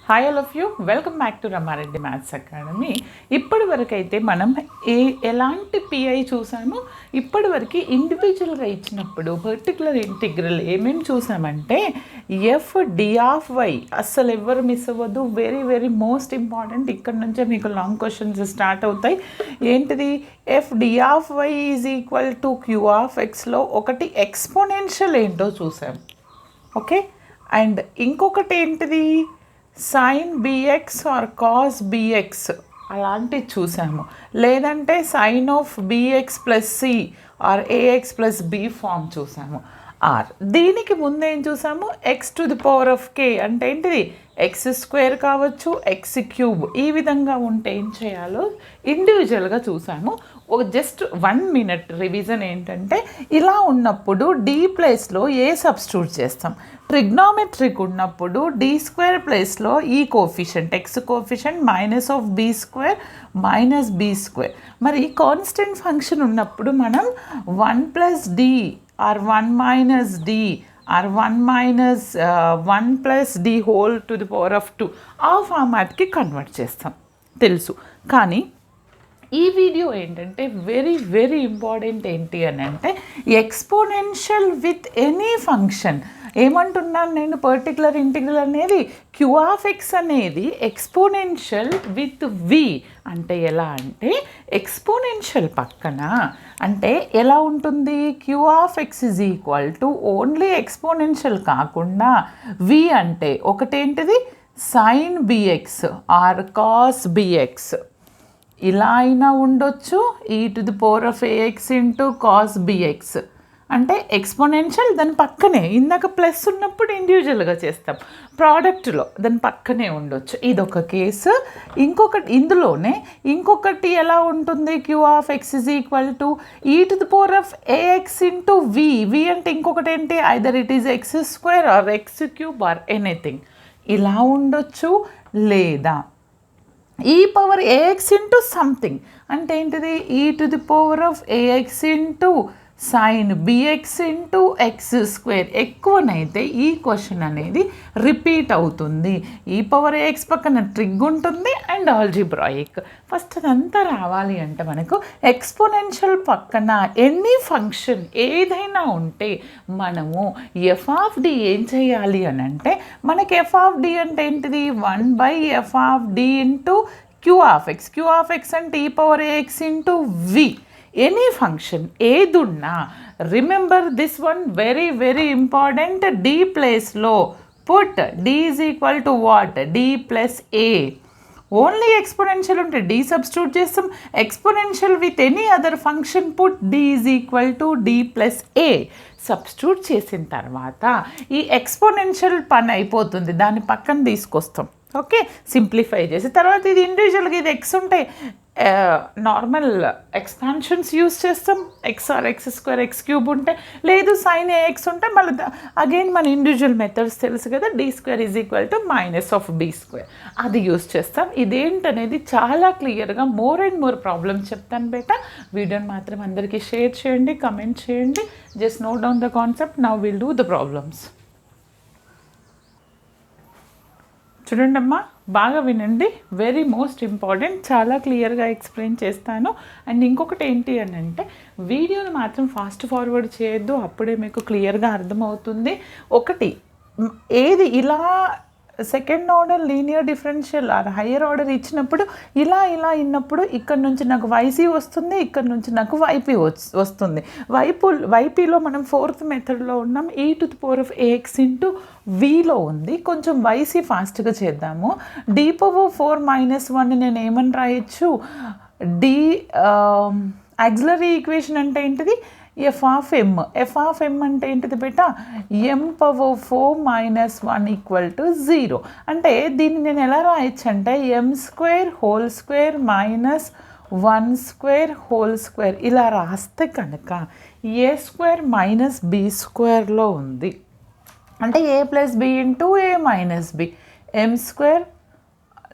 Hi all of you, welcome back to Rama Reddy maths academy. ఇప్పటి వరకు అయితే మనం ఎలాంటి పిఐ చూసామో, ఇప్పటి వరకు ఇండివిజువల్గా ఇచ్చినప్పుడు పర్టికులర్ ఇంటిగ్రల్ ఏమేమి చూసామంటే ఎఫ్ డి ఆఫ్ వై అస్సలు ఎవరు మిస్ అవ్వద్దు. Very very most important. ఇక్కడ నుంచే మీకు లాంగ్ క్వశ్చన్స్ స్టార్ట్ అవుతాయి. ఏంటిది? F D of Y is equal to Q of ఎక్స్లో ఒకటి ఎక్స్పోనెన్షియల్ ఏంటో చూసాం. ఓకే, అండ్ ఇంకొకటి ఏంటిది? Sine BX or cos BX అలాంటివి చూసాము. లేదంటే sine of BX plus C or AX plus B form చూసాము. ఆర్ దీనికి ముందు ఏం చూసాము? X to the power of K అంటే ఏంటిది? ఎక్స్ స్క్వేర్ కావచ్చు, ఎక్స్ క్యూబ్. ఈ విధంగా ఉంటే ఏం చేయాలో ఇండివిజువల్గా చూసాము. ఒక జస్ట్ 1 minute రివిజన్ ఏంటంటే, ఇలా ఉన్నప్పుడు డి ప్లేస్లో ఏ సబ్స్టిట్యూట్ చేస్తాం? ట్రిగ్నోమెట్రిక్ ఉన్నప్పుడు డి స్క్వేర్ ప్లేస్లో ఈ coefficient x coefficient minus of b square minus B square. మరి కాన్స్టెంట్ ఫంక్షన్ ఉన్నప్పుడు మనం 1 plus D R 1 minus D R 1 minus 1 plus D whole to the power of 2 ఆ ఫార్మాట్కి కన్వర్ట్ చేస్తాం, తెలుసు. కానీ ఈ వీడియో ఏంటంటే వెరీ వెరీ ఇంపార్టెంట్. ఏంటి అని అంటే, ఎక్స్పోనెన్షియల్ విత్ ఎనీ ఫంక్షన్. ఏమంటున్నాను నేను? పర్టికులర్ ఇంటిగ్రల్ అనేది క్యూ ఆఫ్ ఎక్స్ అనేది ఎక్స్పోనెన్షియల్ విత్ వి. అంటే ఎలా అంటే, ఎక్స్పోనెన్షియల్ పక్కన అంటే ఎలా ఉంటుంది? Q of X is equal to only exponential కాకుండా వి అంటే ఒకటేంటిది? Sine BX or cos BX. ఇలా అయినా ఉండొచ్చు, e to the power of AX into cos BX. అంటే ఎక్స్పోనెన్షియల్ దాని పక్కనే, ఇందాక ప్లస్ ఉన్నప్పుడు ఇండివిజువల్గా చేస్తాం, ప్రోడక్ట్లో దాని పక్కనే ఉండొచ్చు. ఇదొక కేసు. ఇందులోనే ఇంకొకటి ఎలా ఉంటుంది? Q of X is equal to e to the power of AX into V. V అంటే ఇంకొకటి ఏంటి? Either it is X square or X cube or anything. ఇలా ఉండొచ్చు. లేదా ఈ పవర్ ఏఎక్స్ ఇంటూ సంథింగ్ అంటే ఏంటిది? E to the power of AX into sine BX into X square. ఎక్కువనైతే ఈ క్వశ్చన్ అనేది రిపీట్ అవుతుంది. ఈ పవర్ ఏఎక్స్ పక్కన ట్రిగ్ ఉంటుంది అండ్ ఆల్జిబ్రాయిక్. ఫస్ట్ అదంతా రావాలి అంటే మనకు ఎక్స్పోనెన్షియల్ పక్కన ఎనీ ఫంక్షన్ ఏదైనా ఉంటే మనము ఎఫ్ ఆఫ్ డి ఏం చేయాలి అని అంటే, మనకి ఎఫ్ ఆఫ్ డి అంటే ఏంటిది? 1/ఎఫ్ of D into Q of X. Q of X అంటే e power AX into V. Any function ఏదున్నా, remember this one, very very important. D ప్లేస్లో put D is equal to what? D plus A. Only exponential ఉంటే D substitute చేస్తాం. Exponential with any other function put D is equal to D plus A. Substitute చేసిన తర్వాత ఈ exponential పని అయిపోతుంది, దాన్ని పక్కన తీసుకొస్తాం. ఓకే, సింప్లిఫై చేసి తర్వాత ఇది ఇండివిజువల్గా ఇది ఎక్స్ ఉంటే నార్మల్ ఎక్స్పాన్షన్స్ యూస్ చేస్తాం. X or x square x cube ఉంటే, లేదు సైన్ ఏఎక్స్ ఉంటే మళ్ళీ అగైన్ మన ఇండివిజువల్ మెథడ్స్ తెలుసు కదా, D square is equal to minus of b square, అది యూస్ చేస్తాం. ఇదేంటనేది చాలా క్లియర్గా మోర్ అండ్ మోర్ ప్రాబ్లమ్స్ చెప్తాను బేటా. వీడియోని మాత్రం అందరికీ షేర్ చేయండి, కమెంట్ చేయండి. Just note down the concept. Now will do the problems. చూడండి అమ్మా, బాగా వినండి. Very most important. చాలా క్లియర్గా ఎక్స్ప్లెయిన్ చేస్తాను. అండ్ ఇంకొకటి ఏంటి అని అంటే, వీడియోని మాత్రం ఫాస్ట్ ఫార్వర్డ్ చేయొద్దు, అప్పుడే మీకు క్లియర్గా అర్థమవుతుంది. ఒకటి ఏది ఇలా second order linear differential or higher order ఇచ్చినప్పుడు ఇలా ఇలా ఇన్నప్పుడు ఇక్కడ నుంచి నాకు వైసీ వస్తుంది, ఇక్కడ నుంచి నాకు వైపీ వస్తుంది. వైపీలో మనం 4th మెథడ్లో ఉన్నాం. E to the power of AX into విలో ఉంది. కొంచెం వైసీ ఫాస్ట్గా చేద్దాము. డి పవర్ 4-1 నేను ఏమని రాయొచ్చు? డి ఆక్సిలరీ ఈక్వేషన్ అంటే ఏంటిది? F of M. F of M అంటే ఏంటిది బేటా? M power 4-1 equal to 0. అంటే దీన్ని నేను ఎలా రాయొచ్చు అంటే, M square whole square minus 1 square whole square. ఇలా రాస్తే కనుక ఏ స్క్వేర్ మైనస్ బి స్క్వేర్లో ఉంది. అంటే A plus B into A minus B. M square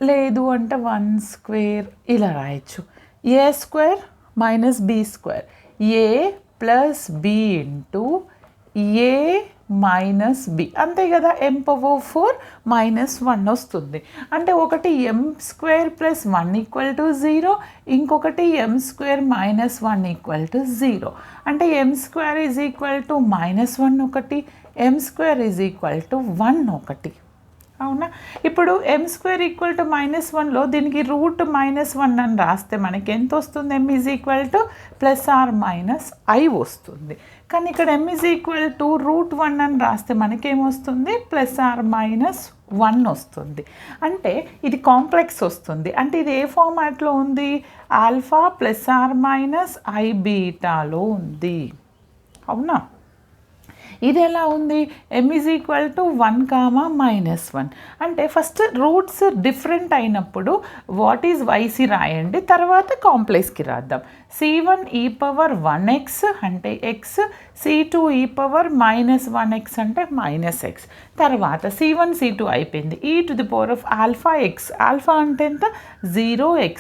లేదు అంటే 1 స్క్వేర్ ఇలా రాయొచ్చు. A square minus B square. A plus B into A minus B, అంతే కదా. m⁴ -1 వస్తుంది. అంటే ఒకటి m² + 1 = 0, ఇంకొకటి m² - 1 = 0. అంటే m² -1 ఒకటి, m² 1 ఒకటి, అవునా. ఇప్పుడు m² -1లో దీనికి రూట్ -1 అని రాస్తే మనకి ఎంత వస్తుంది? m ± I వస్తుంది. కానీ ఇక్కడ m √1 అని రాస్తే మనకేమొస్తుంది? ±1 వస్తుంది. అంటే ఇది కాంప్లెక్స్ వస్తుంది. అంటే ఇది ఏ ఫార్మాట్లో ఉంది? ఆల్ఫా ±iβలో ఉంది, అవునా. ఇది ఎలా ఉంది? m = 1, -1. అంటే ఫస్ట్ రూట్స్ డిఫరెంట్ అయినప్పుడు వాట్ ఈజ్ వైసి రాయండి, తర్వాత కాంప్లెక్స్కి రాద్దాం. c1e⁴1x అంటే x, c2e⁴ -1x అంటే -x. తర్వాత c1 c2 అయిపోయింది. e⁴ ఆల్ఫా అంటే ఎంత? 0x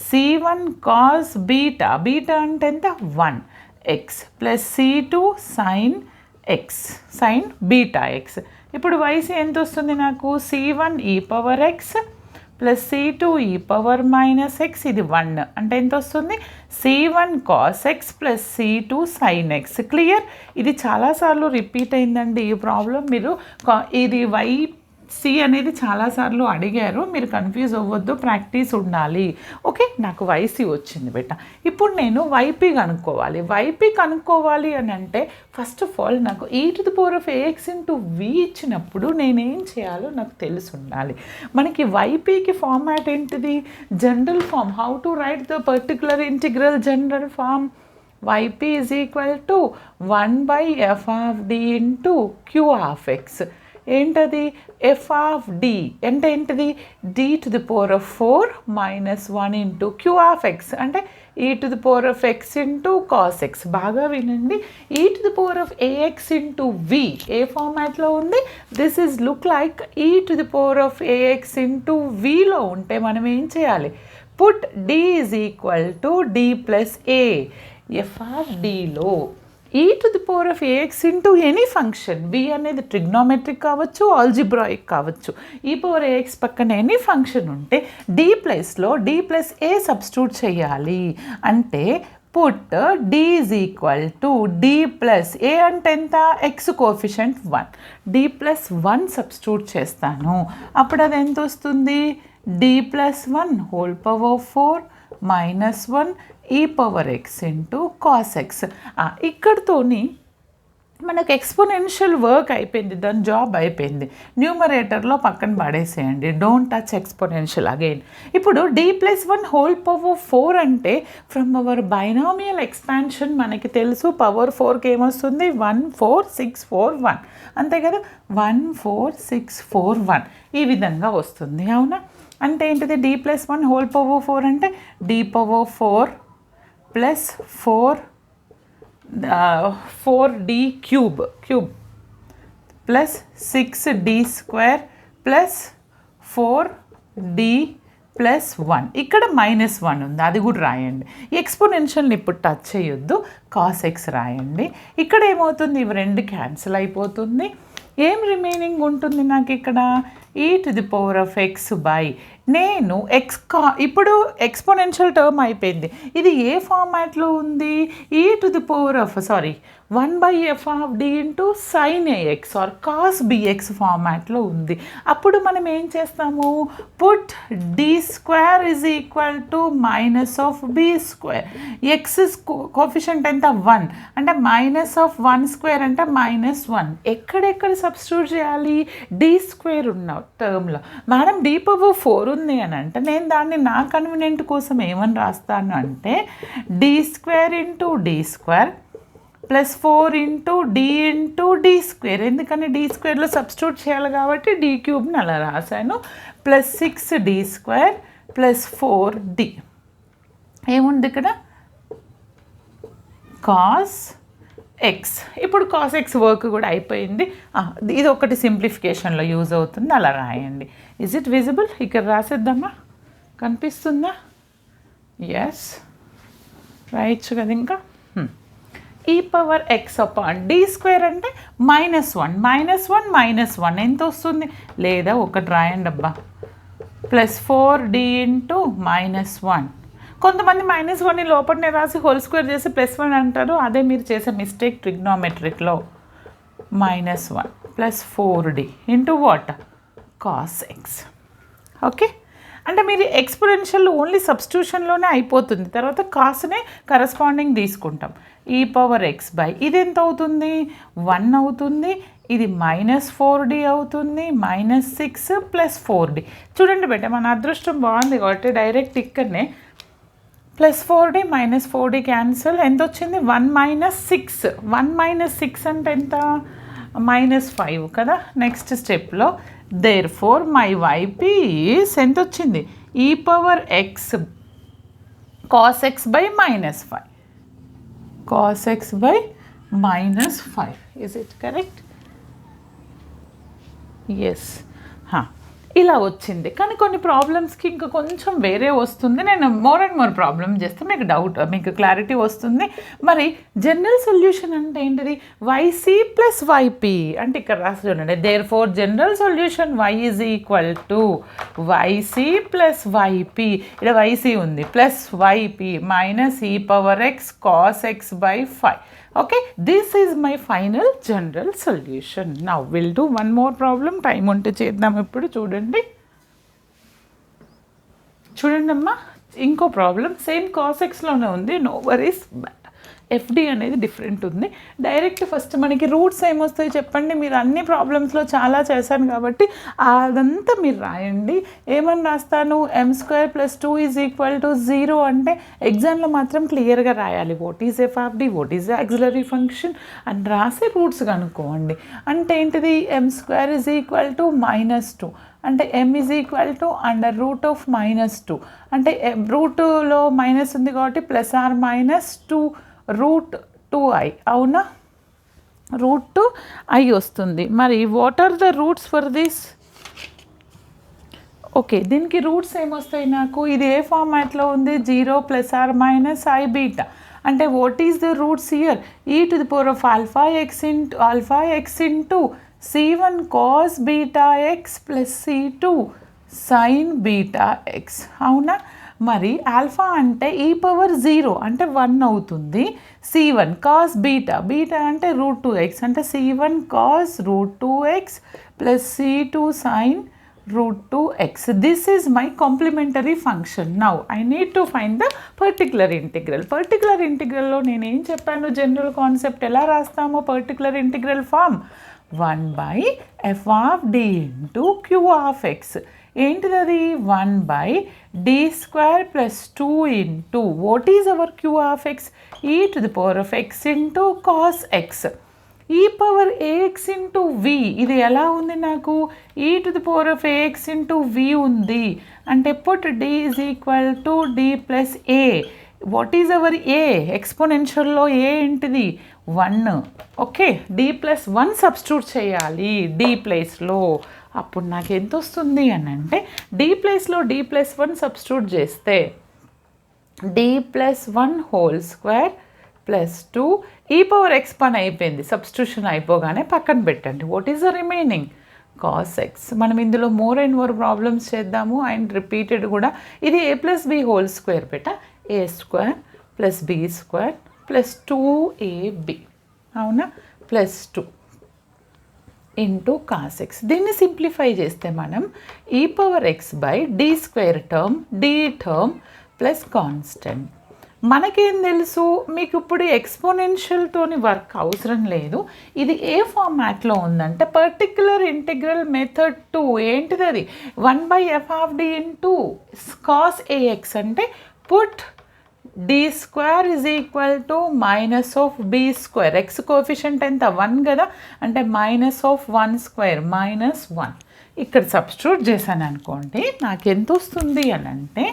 c1 cos బీటా అంటే ఎంత? 1x + c2 sin βx. ఇప్పుడు వైసి ఎంత వస్తుంది నాకు? c1e⁴x + c2e⁻ -x, ఇది 1 అంటే ఎంత వస్తుంది? c1 cos x + c2 sin x. Clear? ఇది చాలాసార్లు రిపీట్ అయిందండి ఈ ప్రాబ్లం. మీరు ఇది సి అనేది చాలాసార్లు అడిగారు, మీరు కన్ఫ్యూజ్ అవ్వద్దు, ప్రాక్టీస్ ఉండాలి. ఓకే, నాకు వైసి వచ్చింది బెట్ట. ఇప్పుడు నేను వైపీ కనుక్కోవాలి అని అంటే ఫస్ట్ ఆఫ్ ఆల్ నాకు e⁴ax * v ఇచ్చినప్పుడు నేనేం చేయాలో నాకు తెలిసి ఉండాలి. మనకి వైపీకి ఫార్మాట్ ఏంటిది? General form. How to write the particular integral general form? yp = 1/f(d) × q(x). ఏంటది? f(d) అంటే ఏంటిది? d⁴ - 1 × q(x) అంటే e⁴x cos x. బాగా వినండి, e⁴ax * v ఏ ఫార్మాట్లో ఉంది? This is look like e⁴ax * vలో ఉంటే మనం ఏం చేయాలి? Put d = d + a. f(d)లో e⁴ax * any function, v అనేది ట్రిగ్నోమెట్రిక్ కావచ్చు, ఆల్జిబ్రాయిక్ కావచ్చు. eax పక్కన ఎనీ ఫంక్షన్ ఉంటే d ప్లేస్లో d + a సబ్స్టిట్యూట్ చేయాలి. అంటే పుట్ d = d + a అంటే ఎంత? x కోఎఫిషియంట్ 1, d + 1 సబ్స్టిట్యూట్ చేస్తాను. అప్పుడు అది ఎంత వస్తుంది? d + 1 ⁴ -1 ex cos x. ఇక్కడతోని మనకు ఎక్స్పోనెన్షియల్ వర్క్ అయిపోయింది, దాని జాబ్ అయిపోయింది. న్యూమరేటర్లో పక్కన పడేసేయండి, డోంట్ టచ్ ఎక్స్పోనెన్షియల్ అగైన్. ఇప్పుడు d + 1 ⁴ అంటే ఫ్రమ్ అవర్ బైనామియల్ ఎక్స్పాన్షన్ మనకి తెలుసు పవర్ 4కి ఏమొస్తుంది? 1 4 6 4 1, అంతే కదా. 1 4 6 4 1 ఈ విధంగా వస్తుంది, అవునా. అంటే ఏంటిది? d + 1 ⁴ అంటే d⁴ + 4d³ plus 6d² plus 4d + 1. ఇక్కడ -1 ఉంది, అది కూడా రాయండి. ఎక్స్పోనెన్షియల్ని ఇప్పుడు టచ్ చేయొద్దు, cos x రాయండి. ఇక్కడ ఏమవుతుంది? ఇవి రెండు క్యాన్సిల్ అయిపోతుంది. ఏం రిమైనింగ్ ఉంటుంది నాకు ఇక్కడ? e⁴x నేను ఇప్పుడు ఎక్స్పోనెన్షియల్ టర్మ్ అయిపోయింది. ఇది ఏ ఫార్మాట్లో ఉంది? 1/f(d) × sin ax or cos bx ఫార్మాట్లో ఉంది. అప్పుడు మనం ఏం చేస్తాము? Put d² = -b². x coefficient ఎంత? 1 అంటే -1² అంటే -1. ఎక్కడెక్కడ సబ్స్టిట్యూట్ చేయాలి? d² ఉన్న టర్మ్లో. మేడం d⁴ ఉంది అని అంటే నేను దాన్ని నా కన్వీనియంట్ కోసం ఏమని రాస్తాను అంటే d² × d² plus 4 × d × d². ఎందుకని d²లో సబ్స్టిట్యూట్ చేయాలి కాబట్టి d³ అలా రాశాను. Plus 6d² plus 4d. ఏముంది ఇక్కడ? Cos x. ఇప్పుడు కాస్ x వర్క్ కూడా అయిపోయింది. ఇది ఒకటి సింప్లిఫికేషన్లో యూజ్ అవుతుంది, అలా రాయండి. Is it visible? ఇక్కడ రాసేద్దామా? కనిపిస్తుందా? ఎస్, రాయొచ్చు కదా ఇంకా. ఈ power x upon D square అంటే -1 -1 ఎంత వస్తుంది, లేదా ఒకటి రాయండి అబ్బా, +4d ఇంటూ -1. కొంతమంది -1 లోపలనే రాసి హోల్ స్క్వేర్ చేసి +1 అంటారు, అదే మీరు చేసే మిస్టేక్ ట్రిగ్నోమెట్రిక్లో. -1 +4d into what, cos X. Okay, అంటే మీరు ఎక్స్పోనెన్షియల్ ఓన్లీ సబ్స్టిట్యూషన్లోనే అయిపోతుంది, తర్వాత కాస్నే కరస్పాండింగ్ తీసుకుంటాం. ఈ పవర్ ఎక్స్ బై ఇది ఎంత అవుతుంది, 1 అవుతుంది, ఇది -4d అవుతుంది, -6 + 4d. చూడండి బెట, మన అదృష్టం బాగుంది కాబట్టి డైరెక్ట్ ఇక్కడనే +4d -4d క్యాన్సిల్, ఎంత వచ్చింది, 1 - 6. 1 - 6 అంటే ఎంత, -5 కదా. నెక్స్ట్ స్టెప్లో therefore my yp is ఎంత వచ్చింది, ఈ power X cos x by -5, cos x by -5. Is it correct? Yes. ఇలా వచ్చింది. కానీ కొన్ని ప్రాబ్లమ్స్కి ఇంకా కొంచెం వేరే వస్తుంది. నేను మోర్ అండ్ మోర్ ప్రాబ్లమ్ చేస్తే మీకు డౌట్, మీకు క్లారిటీ వస్తుంది. మరి జనరల్ సొల్యూషన్ అంటే ఏంటిది, yc + yp అంటే ఇక్కడ రాసి చూడండి. Therefore general solution y is equal to yc + yp, ఇక్కడ yc ఉంది, +yp -e power x cos x by 5. Okay, this is my final general solution. Now we'll do one more problem. Time ఉంటే చేద్దాం. ఇప్పుడు చూడండి అమ్మా, ఇంకో problem same cos x లోనే ఉంది, నో వరీస్. ఎఫ్డి అనేది డిఫరెంట్ ఉంది. డైరెక్ట్ ఫస్ట్ మనకి రూట్స్ ఏమొస్తాయి చెప్పండి, మీరు అన్ని ప్రాబ్లమ్స్లో చాలా చేశాను కాబట్టి అదంతా మీరు రాయండి. ఏమని రాస్తాను, m² + 2 = 0 అంటే ఎగ్జామ్లో మాత్రం క్లియర్గా రాయాలి. What is F of D, what is auxiliary function అని రాసి రూట్స్ కనుక్కోండి. అంటే ఏంటిది, m² = -2 అంటే m = √2, అంటే రూట్లో మైనస్ ఉంది కాబట్టి +or -2√2i, అవునా, √2i వస్తుంది. మరి what are the roots for this? Okay, దీనికి రూట్స్ ఏమొస్తాయి నాకు, ఇది ఏ ఫార్మాట్లో ఉంది, 0 ± i బీటా. అంటే what is the roots here, e⁴ into c1 cos βx + c2 sin βx, అవునా. మరి ఆల్ఫా అంటే e⁻0 అంటే 1 అవుతుంది, c1 cos బీటా అంటే √2x అంటే c1 cos √2x + c2 sin √2x. This is my complementary function. Now I need to find the particular integral. Particular integral లో నేను ఏం చెప్పాను, జనరల్ కాన్సెప్ట్ ఎలా రాస్తామో particular integral form, 1/f(d) × q(x). ఏంటిది అది, 1/d² + 2 into what is our q(x), e⁴x into cos x, e⁻ax into v. ఇది ఎలా ఉంది నాకు, e⁻ax ఇంటూ v ఉంది. అంటే put d = d + a. What is our a, ఎక్స్పోనెన్షియల్లో a ఏంటిది, 1. ఓకే, d + 1 సబ్స్టిట్యూట్ చేయాలి d ప్లేస్లో. అప్పుడు నాకు ఎంత వస్తుంది అని అంటే, d ప్లేస్లో d + 1 సబ్స్టిట్యూట్ చేస్తే d + 1² + 2 e⁻x పని అయిపోయింది. సబ్స్టిట్యూషన్ అయిపోగానే పక్కన పెట్టండి. What is the remaining, cos x. మనం ఇందులో మోర్ అండ్ మోర్ ప్రాబ్లమ్స్ చేద్దాము అండ్ రిపీటెడ్ కూడా. ఇది a + b² పెట్ట, a² + b² + 2ab, అవునా, +2 ఇంటూ cos x. దీన్ని సింప్లిఫై చేస్తే మనం e⁻x/d² term, d term plus constant. మనకేం తెలుసు, మీకు ఇప్పుడు ఎక్స్పోనెన్షియల్తోని వర్క్ అవసరం లేదు. ఇది ఏ ఫార్మాట్లో ఉందంటే పర్టిక్యులర్ ఇంటిగ్రల్ మెథడ్ 2. ఏంటిది అది, 1/f(d) ఇంటూ cos ax అంటే put d² = -b². x coefficient ఎంత, 1 కదా, అంటే -1² -1. ఇక్కడ సబ్స్టిట్యూట్ చేశాను అనుకోండి, నాకు ఎంత వస్తుంది అని అంటే,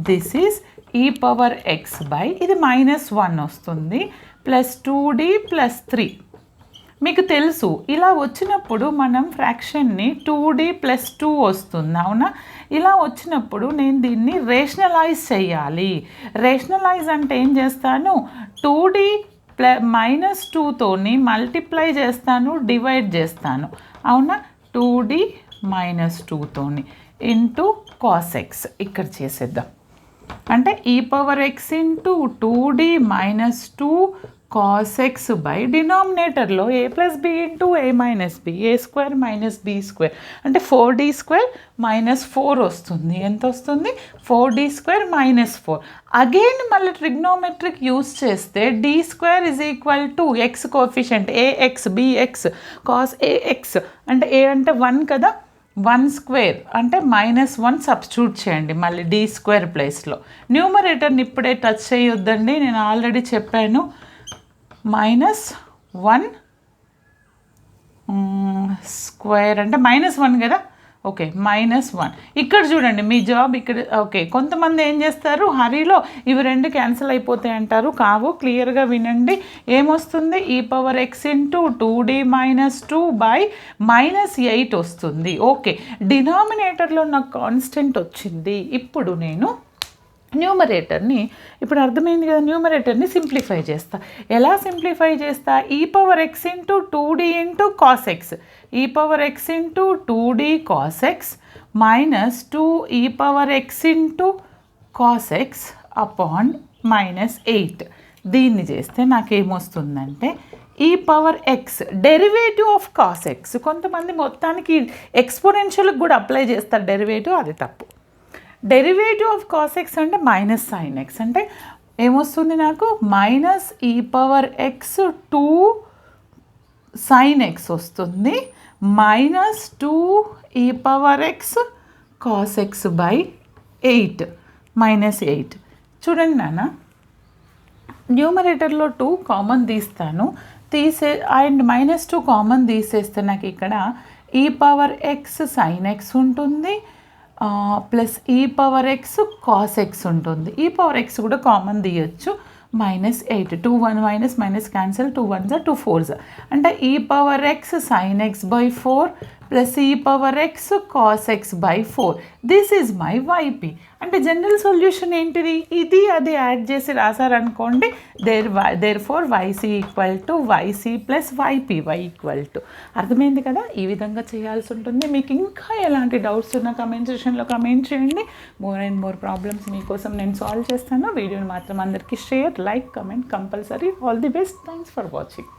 దిస్ ఈజ్ e⁻x ఇది -1 వస్తుంది +2d + 3. మీకు తెలుసు ఇలా వచ్చినప్పుడు మనం ఫ్రాక్షన్ని 2d + 2 వస్తుంది, అవునా. ఇలా వచ్చినప్పుడు నేను దీన్ని రేషనలైజ్ చేయాలి. రేషనలైజ్ అంటే ఏం చేస్తాను, 2d -2తోని మల్టిప్లై చేస్తాను, డివైడ్ చేస్తాను, అవునా? 2d - 2తోని ఇంటూ cos x ఇక్కడ చేసేద్దాం. అంటే e⁻x ఇంటూ 2d - 2 cos x బై డినామినేటర్లో a + b ఇంటూ a - b, a² - b², అంటే 4d² - 4 వస్తుంది. ఎంత వస్తుంది? 4d² - 4. అగైన్ మళ్ళీ ట్రిగ్నోమెట్రిక్ యూస్ చేస్తే d² = x coefficient ax bx cos ax, అంటే a అంటే 1 కదా, 1² అంటే -1 సబ్స్టిట్యూట్ చేయండి మళ్ళీ d² ప్లేస్లో. న్యూమరేటర్ని ఇప్పుడే టచ్ చేయొద్దండి, నేను ఆల్రెడీ చెప్పాను. -1 స్క్వేర్ అంటే -1 కదా, ఓకే, -1. ఇక్కడ చూడండి మీ జాబ్ ఇక్కడ. ఓకే, కొంతమంది ఏం చేస్తారు హరీలో ఇవి రెండు క్యాన్సిల్ అయిపోతాయి అంటారు. కావు, క్లియర్గా వినండి. ఏమొస్తుంది? e⁻x ఇంటూ 2d - 2 బై -8 వస్తుంది. ఓకే, డినామినేటర్లో నాకు కాన్స్టెంట్ వచ్చింది. ఇప్పుడు నేను న్యూమరేటర్ని, ఇప్పుడు అర్థమైంది కదా, న్యూమరేటర్ని సింప్లిఫై చేస్తా. ఎలా సింప్లిఫై చేస్తా? e⁻x ఇంటూ 2d into cos x, e⁻x ఇంటూ 2d cos x minus 2e⁻x into cos x upon -8. దీన్ని చేస్తే నాకేమొస్తుందంటే e⁻x derivative of cos x. కొంతమంది మొత్తానికి ఎక్స్పోనెన్షియల్కి కూడా అప్లై చేస్తారు డెరివేటివ్, అది తప్పు. డెరివేటివ్ ఆఫ్ cos x అంటే -sin x, అంటే ఏమొస్తుంది నాకు? -e⁻x 2 sin x వస్తుంది, -2e⁻x cos x బై 8 -8. చూడండి నాన్న, న్యూమరేటర్లో 2 కామన్ తీస్తాను, అండ్ -2 కామన్ తీసేస్తే నాకు ఇక్కడ e⁻x sin x ఉంటుంది ప్లస్ e⁻x cos x ఉంటుంది. e⁻x కూడా కామన్ తీయచ్చు, -8. 2 1 మైనస్ క్యాన్సిల్, 2 1s 2 4s, అంటే e⁻x sin x by 4 plus e⁻x cos x by 4. This is my yp. అంటే జనరల్ సొల్యూషన్ ఏంటిది? ఇది అది యాడ్ చేసి రాసారనుకోండి, therefore yc = yc plus yp, y = అర్థమైంది కదా? ఈ విధంగా చేయాల్సి ఉంటుంది. మీకు ఇంకా ఎలాంటి డౌట్స్ ఉన్నా కమెంట్ సెక్షన్లో కమెంట్ చేయండి. మోర్ అండ్ మోర్ ప్రాబ్లమ్స్ మీకోసం నేను సాల్వ్ చేస్తాను. వీడియోని మాత్రం అందరికీ share, like, comment compulsory. All the best. Thanks for watching.